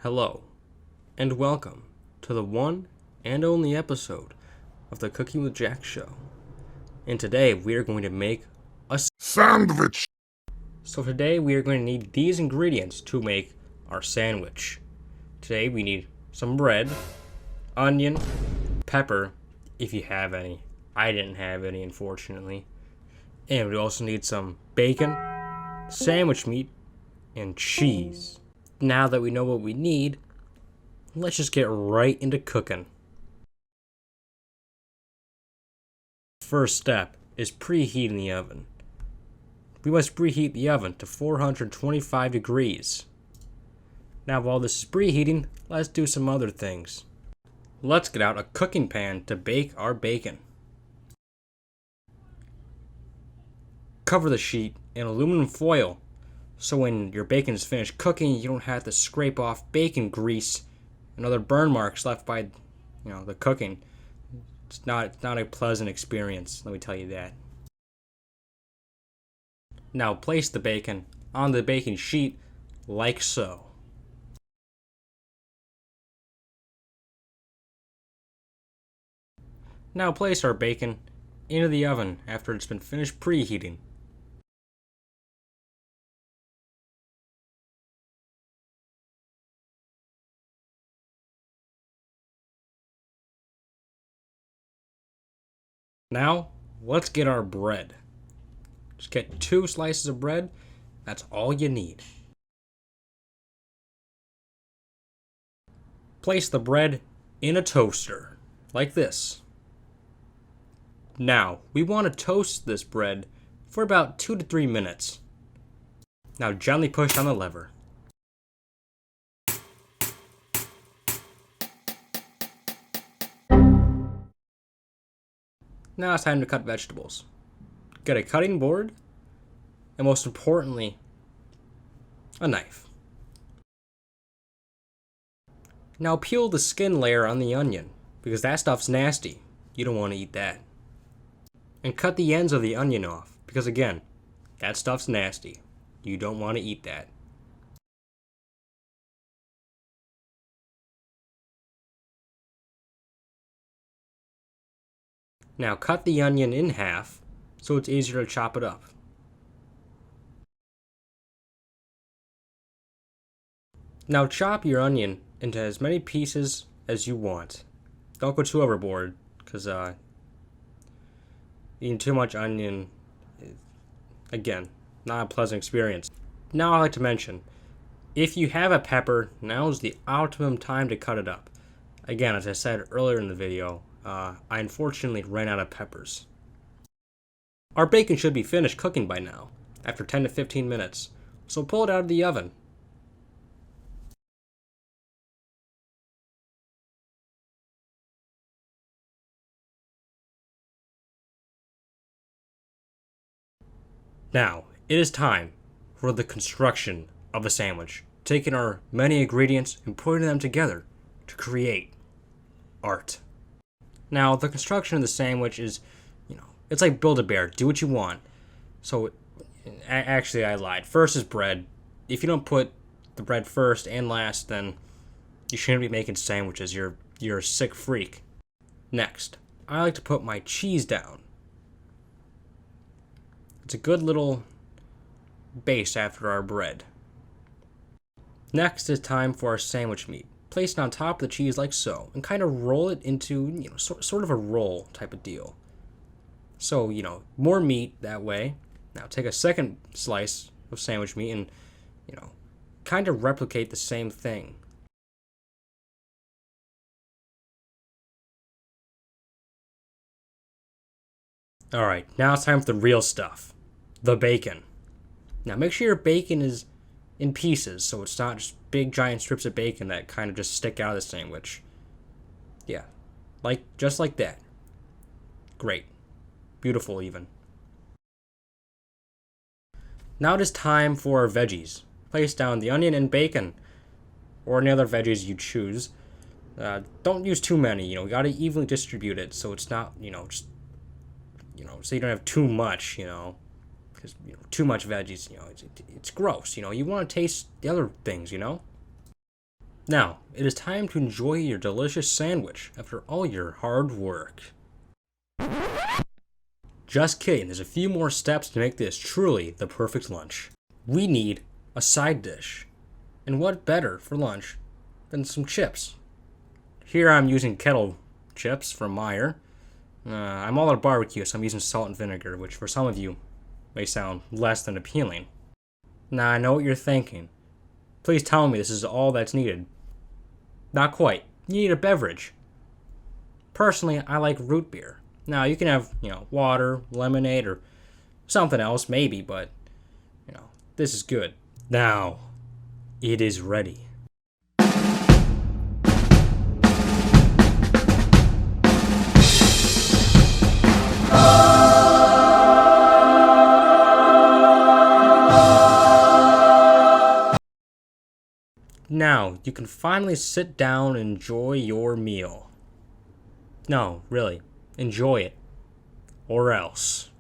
Hello, and welcome to the one and only episode of the Cooking with Jack show. And today we are going to make a sandwich. So today we are going to need these ingredients to make our sandwich. Today we need some bread, onion, pepper, if you have any. I didn't have any, unfortunately. And we also need some bacon, sandwich meat, and cheese. Now that we know what we need, let's just get right into cooking. First step is preheating the oven. We must preheat the oven to 425 degrees. Now while this is preheating, let's do some other things. Let's get out a cooking pan to bake our bacon. Cover the sheet in aluminum foil so when your bacon is finished cooking, you don't have to scrape off bacon grease and other burn marks left by, the cooking. It's not a pleasant experience, let me tell you that. Now place the bacon on the baking sheet like so. Now place our bacon into the oven after it's been finished preheating. Now, let's get our bread. Just get 2 slices of bread. That's all you need. Place the bread in a toaster, like this. Now, we want to toast this bread for about 2 to 3 minutes. Now gently push on the lever. Now it's time to cut vegetables. Get a cutting board, and most importantly, a knife. Now peel the skin layer on the onion, because that stuff's nasty. You don't want to eat that. And cut the ends of the onion off, because again, that stuff's nasty. You don't want to eat that. Now cut the onion in half so it's easier to chop it up. Now chop your onion into as many pieces as you want. Don't go too overboard, because eating too much onion is, again, not a pleasant experience. Now I'd like to mention, if you have a pepper, now is the optimum time to cut it up. Again, as I said earlier in the video, I unfortunately ran out of peppers. Our bacon should be finished cooking by now, after 10 to 15 minutes, so pull it out of the oven. Now, it is time for the construction of a sandwich, taking our many ingredients and putting them together to create art. Now, the construction of the sandwich is, it's like Build-A-Bear, do what you want. So, actually, I lied. First is bread. If you don't put the bread first and last, then you shouldn't be making sandwiches. You're a sick freak. Next, I like to put my cheese down. It's a good little base after our bread. Next is time for our sandwich meat. Place it on top of the cheese like so, and kind of roll it into, sort of a roll type of deal. So, more meat that way. Now take a second slice of sandwich meat and, kind of replicate the same thing. Alright, now it's time for the real stuff. The bacon. Now make sure your bacon is in pieces, so it's not just big giant strips of bacon that kind of just stick out of the sandwich. Yeah, just like that. Great. Beautiful even. Now it is time for our veggies. Place down the onion and bacon, or any other veggies you choose. Don't use too many, you gotta evenly distribute it so it's not, so you don't have too much, because too much veggies, it's gross. You want to taste the other things. Now, it is time to enjoy your delicious sandwich after all your hard work. Just kidding, there's a few more steps to make this truly the perfect lunch. We need a side dish. And what better for lunch than some chips? Here I'm using kettle chips from Meyer. I'm all out of barbecue, so I'm using salt and vinegar, which for some of you may sound less than appealing. Now I know what you're thinking. Please tell me this is all that's needed. Not quite. You need a beverage. Personally, I like root beer. Now you can have, water, lemonade, or something else maybe, but this is good. Now, it is ready. Now, you can finally sit down and enjoy your meal. No, really, enjoy it. Or else.